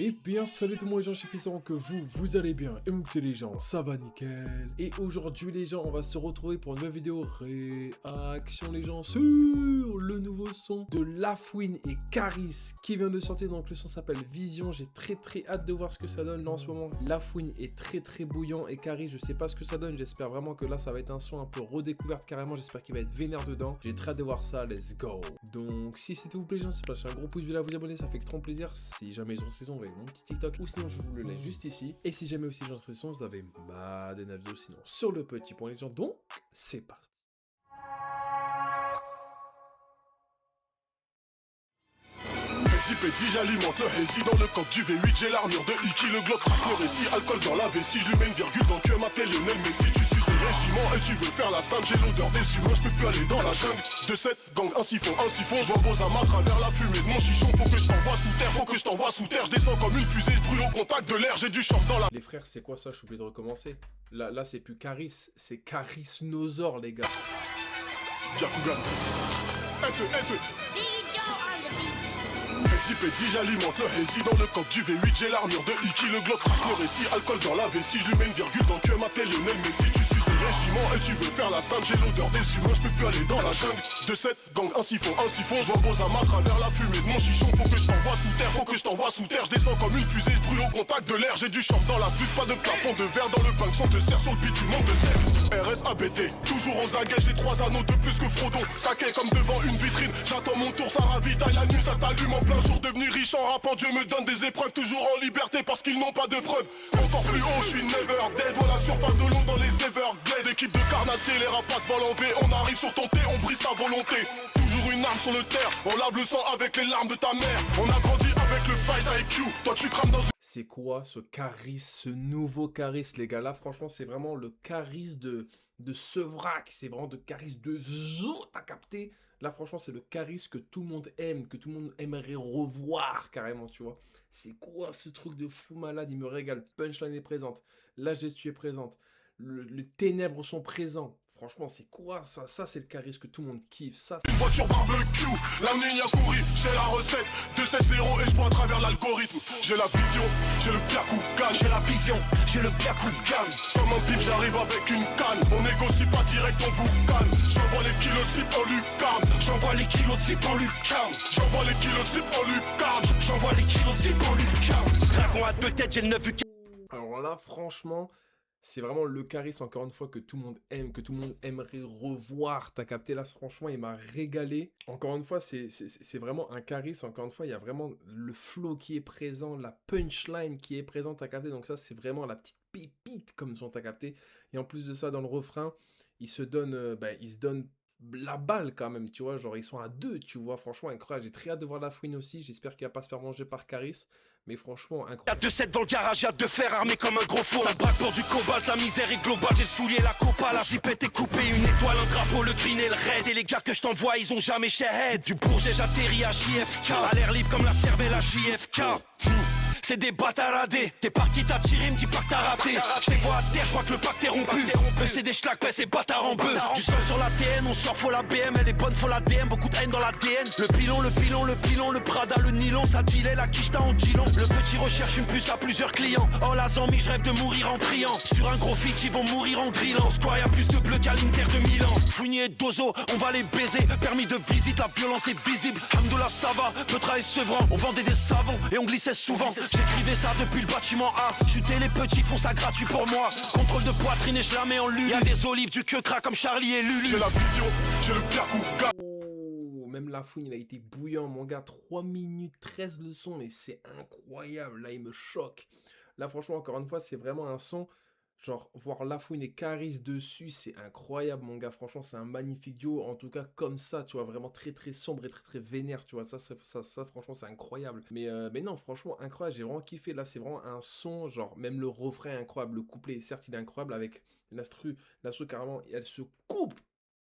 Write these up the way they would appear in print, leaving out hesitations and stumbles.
Eh bien, salut tout le monde les gens, je suis puissant que vous allez bien. Et écoutez les gens, ça va nickel. Et aujourd'hui les gens, on va se retrouver pour une nouvelle vidéo réaction les gens sur le nouveau son de Lafouine et Caris qui vient de sortir. Donc le son s'appelle Vision, j'ai très hâte de voir ce que ça donne là en ce moment. Lafouine est très bouillant et Caris, je sais pas ce que ça donne, j'espère vraiment que là ça va être un son un peu redécouverte carrément, j'espère qu'il va être vénère dedans. J'ai très hâte de voir ça, let's go. Donc si c'était vous plaît les gens, c'est pas un gros pouce bleu à vous abonner, ça fait extrêmement plaisir. Si jamais ils ont saison, vous avez mon petit TikTok ou sinon je vous le laisse juste ici. Et si jamais aussi les gens saison, vous avez ma des vidéos sinon sur le petit point les gens. Donc c'est parti. Petit, j'alimente le hazy dans le coq du V8. J'ai l'armure de Iki, le Glock trace le récit. Alcool dans la vessie, je lui mets une virgule dans le cœur. M'appelle Lionel Messi, tu suces le régiment et tu veux faire la sainte. J'ai l'odeur des humains, je peux plus aller dans la jungle. De cette gang, un siphon, je vois vos amas à travers la fumée de mon chichon. Faut que je t'envoie sous terre, faut que je t'envoie sous terre. Je descends comme une fusée, je brûle au contact de l'air. J'ai du champ dans la... Les frères, c'est quoi ça? Je suis obligé de recommencer. Là c'est plus Caris, c'est Carisnosaure les gars. Byakugan. S.E. Petit, j'alimente le hazy dans le coq du V8. J'ai l'armure de Iki, le Glock trace le récit. Alcool dans la vessie, je lui mets une virgule dans le cœur. M'appelle Lionel Messi, tu suces le régiment et tu veux faire la sainte. J'ai l'odeur des humains, je peux plus aller dans la jungle. De cette gang, un siphon, je vois vos amas à travers la fumée de mon chichon. Faut que je t'envoie sous terre, faut que je t'envoie sous terre. Je descends comme une fusée, je brûle au contact de l'air. J'ai du champ dans la flûte, pas de plafond de verre dans le banc. Son te serre sur le bitume, monte de sève. RSABT, toujours aux aguets, j'ai 3 anneaux de plus que Frodon. Saqué comme devant une vitrine, j'attends mon tour, ça ravitaille la nuit, ça t'allume en plein jour. Devenu riche en rappant, Dieu me donne des épreuves, toujours en liberté parce qu'ils n'ont pas de preuves. Encore plus haut, je suis never dead, à la surface de l'eau dans les Everglades. Équipe de carnassiers, les rapaces volent en V, on arrive sur ton thé, on brise ta volonté. Toujours une arme sur le terre, on lave le sang avec les larmes de ta mère. On a grandi avec le fight IQ, toi tu crames dans... C'est quoi ce Caris, ce nouveau Caris les gars? Là franchement c'est vraiment le Caris de Sevrac, c'est vraiment de Caris de Zo, t'as capté? Là franchement c'est le Caris que tout le monde aime, que tout le monde aimerait revoir carrément, tu vois. C'est quoi ce truc de fou malade, il me régale. Punchline est présente, la gestu est présente, les ténèbres sont présents. Franchement, c'est quoi ça? Ça, c'est le Caris que tout le monde kiffe. Ça, une voiture barbecue, la ligne a couru, j'ai la recette 270 et je vois à travers l'algorithme. J'ai la vision, j'ai le Byakugan. J'ai la vision, j'ai le Byakugan. Comme un pipe, j'arrive avec une canne. On négocie pas direct, on vous calme. J'envoie les kilos de zip en lucarne. J'envoie les kilos de zip en lucarne. J'envoie les kilos de zip en lucarne. J'envoie les kilos de zip en lucarne. Dragon à 2 têtes, j'ai le 9 vu. Alors là, franchement... c'est vraiment le Caris, encore une fois, que tout le monde aime, que tout le monde aimerait revoir. T'as capté là, franchement, il m'a régalé. Encore une fois, c'est vraiment un Caris. Encore une fois, il y a vraiment le flow qui est présent, la punchline qui est présente, t'as capté. Donc ça, c'est vraiment la petite pépite comme son, t'as capté. Et en plus de ça, dans le refrain, il se donne la balle quand même, tu vois. Genre, ils sont à 2, tu vois. Franchement, incroyable. J'ai très hâte de voir Lafouine aussi. J'espère qu'il va pas se faire manger par Caris. Mais franchement, incroyable. Y'a 2-7 dans le garage, y'a 2 fers armés comme un gros four. Ça braque pour du cobalt, la misère est globale. J'ai le soulier, la copa, la zipette est coupée. Une étoile, un drapeau, le green et le red. Et les gars que je t'envoie, ils ont jamais shahead. Du Bourget, j'atterris à JFK. À l'air libre comme la cervelle à JFK. C'est des bâtaradés. T'es parti, t'as tiré, me dis pas que t'as raté. Je les vois à terre, je vois que le pacte est rompu. Eux c'est des schlacs, c'est bâtards en bœuf. Du sol sur la TN, on sort, faut la BM. Elle est bonne, faut la DM, beaucoup de haine dans l'ADN. Le pilon, le Prada, le nylon. Ça gilet, la quicheta en gilon. Le petit recherche une puce à plusieurs clients. Oh la zombie, je rêve de mourir en priant. Sur un gros feat, ils vont mourir en drillant. Square, y'a plus de bleu qu'à l'Inter de Milan. Fournier, Dozo, on va les baiser. Permis de visite, la violence est visible. Hamdoullah, ça va, Petra et Sevran. On vendait des savons et on glissait souvent. J'écrivais ça depuis le bâtiment A. Chuter les petits font ça gratuit pour moi. Contrôle de poitrine et je la mets en lulu. Y'a des olives, du queue-cras comme Charlie et Lulu. J'ai la vision, j'ai le Byakugan. Oh, même Lafouine, il a été bouillant, mon gars. 3 minutes 13 le son, mais c'est incroyable. Là, il me choque. Là, franchement, encore une fois, c'est vraiment un son... genre, voir Lafouine et Caris dessus, c'est incroyable, mon gars. Franchement, c'est un magnifique duo. En tout cas, comme ça, tu vois, vraiment très sombre et très vénère, tu vois. Ça franchement, c'est incroyable. Mais non, franchement, incroyable. J'ai vraiment kiffé. Là, c'est vraiment un son, genre, même le refrain est incroyable. Le couplet, certes, il est incroyable avec l'instru. L'instru, carrément, elle se coupe.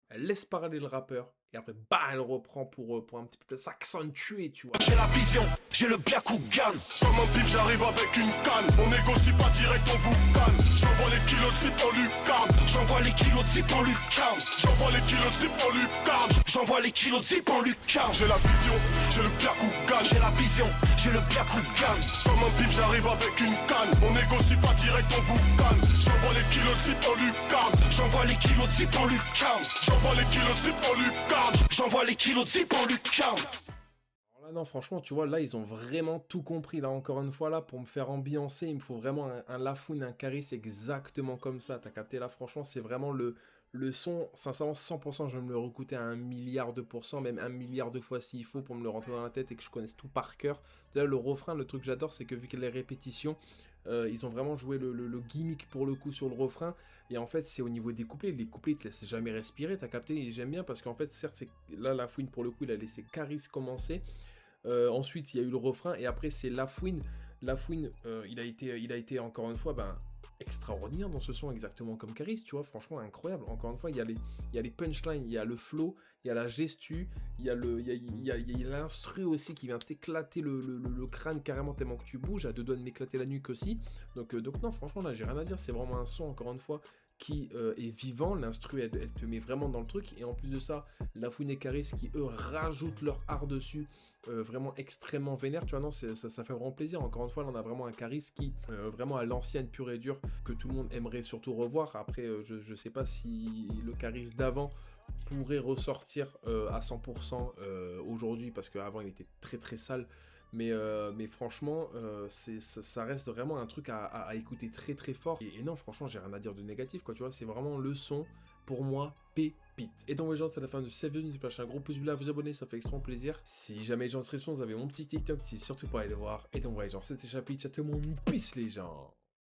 Elle laisse parler le rappeur. Et après, bah, elle reprend pour un petit peu s'accentuer, tu vois. J'ai la vision, j'ai le Byakugan. Comme un pipe, j'arrive avec une canne. On négocie pas direct, on vous canne. J'envoie les kilos de zip en lucarne. J'envoie les kilos de zip en lucarne. J'envoie les kilos de zip en lucarne. J'envoie les kilos de zip en lucarne. J'ai la vision, j'ai le Byakugan. J'ai la vision, j'ai le Byakugan. Comme un pipe, j'arrive avec une canne. On négocie pas direct, on vous canne. J'envoie les kilos de zip en lucarne. J'envoie les kilos de zip en lucarne. J'envoie les kilos de zip en lucarne. J'envoie les kilos de zip en lucarne. Là, non, franchement, tu vois, là, ils ont vraiment tout compris. Là, encore une fois, là, pour me faire ambiancer, il me faut vraiment un Lafouine, un Caris exactement comme ça. T'as capté, là, franchement, c'est vraiment le son. Sincèrement, 100%, je vais me le recouter à 1 milliard de pourcents, même 1 milliard de fois s'il faut pour me le rentrer dans la tête et que je connaisse tout par cœur. D'ailleurs, le refrain, le truc que j'adore, c'est que vu qu'il y a les répétitions, ils ont vraiment joué le gimmick pour le coup sur le refrain. Et en fait, c'est au niveau des couplets. Les couplets, ils te laissent jamais respirer. T'as capté? Et j'aime bien parce qu'en fait, certes, là, Lafouine, pour le coup, il a laissé Caris commencer. Ensuite, il y a eu le refrain et après, c'est Lafouine. Lafouine, il a été encore une fois extraordinaire dans ce son, exactement comme Caris, tu vois, franchement incroyable. Encore une fois, il y a les punchlines, il y a le flow, il y a la gestu, il y a l'instru aussi qui vient t'éclater le crâne carrément tellement que tu bouges, à deux doigts de m'éclater la nuque aussi. Donc non, franchement, là, j'ai rien à dire, c'est vraiment un son, encore une fois, qui est vivant. L'instru, elle te met vraiment dans le truc. Et en plus de ça, Lafouine et Caris qui, eux, rajoutent leur art dessus, vraiment extrêmement vénère. Tu vois, non, ça fait vraiment plaisir. Encore une fois, là, on a vraiment un Caris qui, vraiment à l'ancienne pure et dure, que tout le monde aimerait surtout revoir. Après, je sais pas si le Caris d'avant pourrait ressortir à 100% aujourd'hui, parce qu'avant, il était très très sale. Mais franchement, ça reste vraiment un truc à écouter très très fort. Et non, franchement, j'ai rien à dire de négatif, quoi, tu vois. C'est vraiment le son, pour moi, pépite. Et donc, les gens, c'est la fin de cette vidéo. N'hésitez pas à lâcher un gros pouce bleu, à vous abonner, ça fait extrêmement plaisir. Si jamais les gens en description, vous avez mon petit TikTok, c'est surtout pour aller le voir. Et donc, ouais, les gens, c'était Chapitre, ciao tout le monde, peace les gens.